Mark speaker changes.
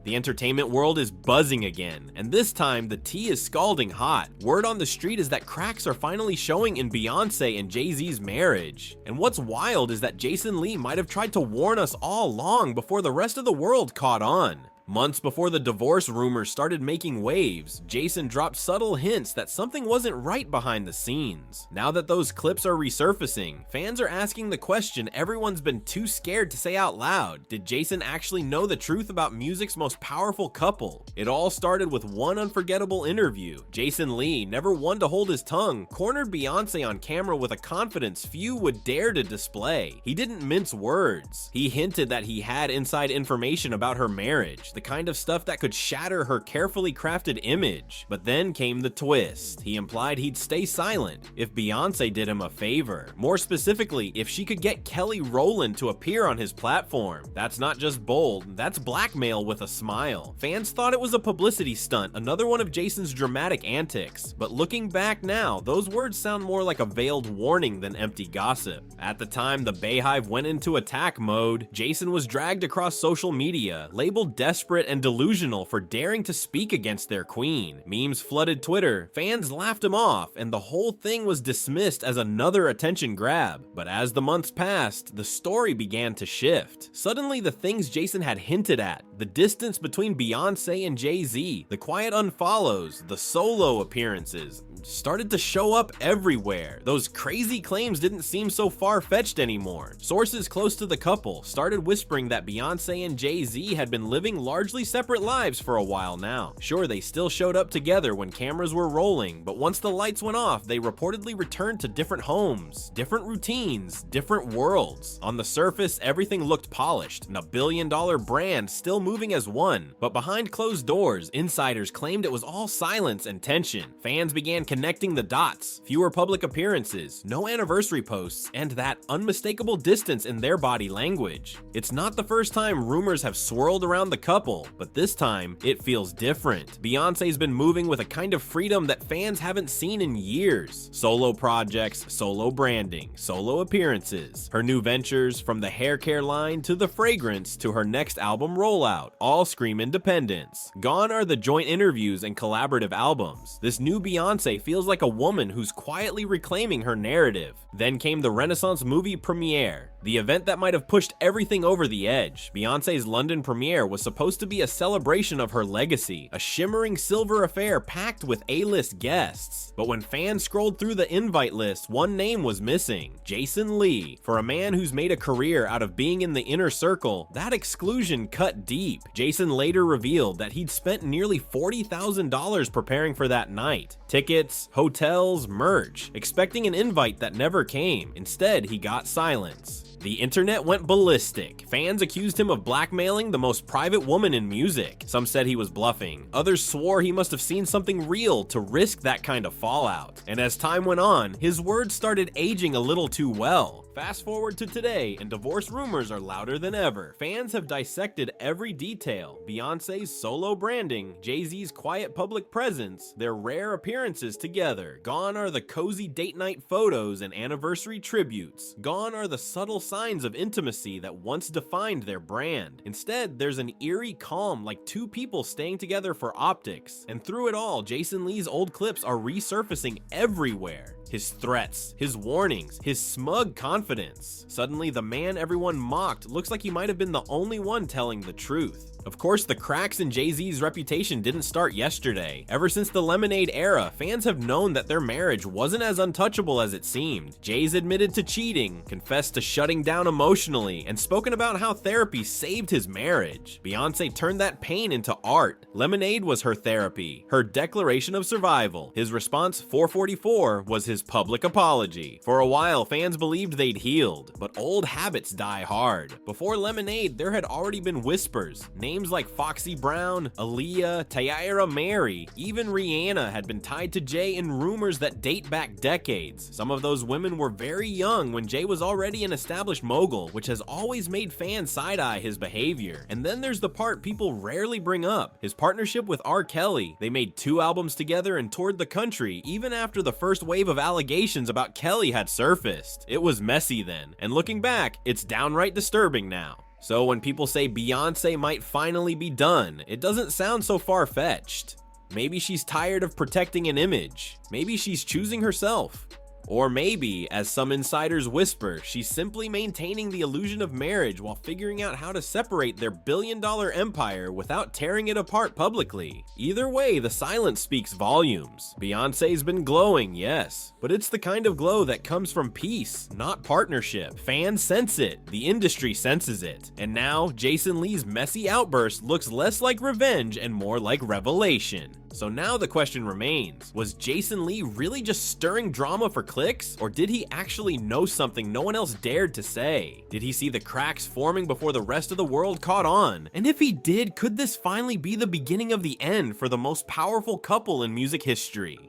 Speaker 1: The entertainment world is buzzing again, and this time the tea is scalding hot. Word on the street is that cracks are finally showing in Beyonce and Jay-Z's marriage. And what's wild is that Jason Lee might have tried to warn us all long before the rest of the world caught on. Months before the divorce rumors started making waves, Jason dropped subtle hints that something wasn't right behind the scenes. Now that those clips are resurfacing, fans are asking the question everyone's been too scared to say out loud. Did Jason actually know the truth about music's most powerful couple? It all started with one unforgettable interview. Jason Lee, never one to hold his tongue, cornered Beyonce on camera with a confidence few would dare to display. He didn't mince words. He hinted that he had inside information about her marriage, the kind of stuff that could shatter her carefully crafted image. But then came the twist. He implied he'd stay silent if Beyonce did him a favor. More specifically, if she could get Kelly Rowland to appear on his platform. That's not just bold, that's blackmail with a smile. Fans thought it was a publicity stunt, another one of Jason's dramatic antics. But looking back now, those words sound more like a veiled warning than empty gossip. At the time the Bayhive went into attack mode, Jason was dragged across social media, labeled desperate and delusional for daring to speak against their queen. Memes flooded Twitter, fans laughed him off, and the whole thing was dismissed as another attention grab. But as the months passed, the story began to shift. Suddenly the things Jason had hinted at, the distance between Beyonce and Jay-Z, the quiet unfollows, the solo appearances, started to show up everywhere. Those crazy claims didn't seem so far-fetched anymore. Sources close to the couple started whispering that Beyonce and Jay-Z had been living largely separate lives for a while now. Sure, they still showed up together when cameras were rolling, but once the lights went off, they reportedly returned to different homes, different routines, different worlds. On the surface, everything looked polished, and a billion-dollar brand still moving as one. But behind closed doors, insiders claimed it was all silence and tension. Fans began connecting the dots, fewer public appearances, no anniversary posts, and that unmistakable distance in their body language. It's not the first time rumors have swirled around the couple, but this time, it feels different. Beyonce's been moving with a kind of freedom that fans haven't seen in years. Solo projects, solo branding, solo appearances. Her new ventures, from the hair care line to the fragrance to her next album rollout, all scream independence. Gone are the joint interviews and collaborative albums. This new Beyonce feels like a woman who's quietly reclaiming her narrative. Then came the Renaissance movie premiere, the event that might have pushed everything over the edge. Beyonce's London premiere was supposed to be a celebration of her legacy, a shimmering silver affair packed with A-list guests. But when fans scrolled through the invite list, one name was missing: Jason Lee. For a man who's made a career out of being in the inner circle, that exclusion cut deep. Jason later revealed that he'd spent nearly $40,000 preparing for that night. Tickets, hotels, merch, expecting an invite that never came. Instead, he got silence. The internet went ballistic. Fans accused him of blackmailing the most private woman in music. Some said he was bluffing. Others swore he must have seen something real to risk that kind of fallout. And as time went on, his words started aging a little too well. Fast forward to today, and divorce rumors are louder than ever. Fans have dissected every detail: Beyonce's solo branding, Jay-Z's quiet public presence, their rare appearances together. Gone are the cozy date night photos and anniversary tributes. Gone are the subtle signs of intimacy that once defined their brand. Instead, there's an eerie calm, like two people staying together for optics. And through it all, Jason Lee's old clips are resurfacing everywhere. His threats, his warnings, his smug confidence. Suddenly, the man everyone mocked looks like he might have been the only one telling the truth. Of course, the cracks in Jay-Z's reputation didn't start yesterday. Ever since the Lemonade era, fans have known that their marriage wasn't as untouchable as it seemed. Jay's admitted to cheating, confessed to shutting down emotionally, and spoken about how therapy saved his marriage. Beyonce turned that pain into art. Lemonade was her therapy, her declaration of survival. His response, 444, was his public apology. For a while, fans believed they'd healed, but old habits die hard. Before Lemonade, there had already been whispers. Names like Foxy Brown, Aaliyah, Tyra Mary, even Rihanna had been tied to Jay in rumors that date back decades. Some of those women were very young when Jay was already an established mogul, which has always made fans side-eye his behavior. And then there's the part people rarely bring up: his partnership with R. Kelly. They made 2 albums together and toured the country, even after the first wave of allegations about Kelly had surfaced. It was messy then, and looking back, it's downright disturbing now. So when people say Beyonce might finally be done, it doesn't sound so far-fetched. Maybe she's tired of protecting an image. Maybe she's choosing herself. Or maybe, as some insiders whisper, she's simply maintaining the illusion of marriage while figuring out how to separate their billion-dollar empire without tearing it apart publicly. Either way, the silence speaks volumes. Beyonce's been glowing, yes, but it's the kind of glow that comes from peace, not partnership. Fans sense it, the industry senses it, and now Jason Lee's messy outburst looks less like revenge and more like revelation. So now the question remains, was Jason Lee really just stirring drama for clicks, or did he actually know something no one else dared to say? Did he see the cracks forming before the rest of the world caught on? And if he did, could this finally be the beginning of the end for the most powerful couple in music history?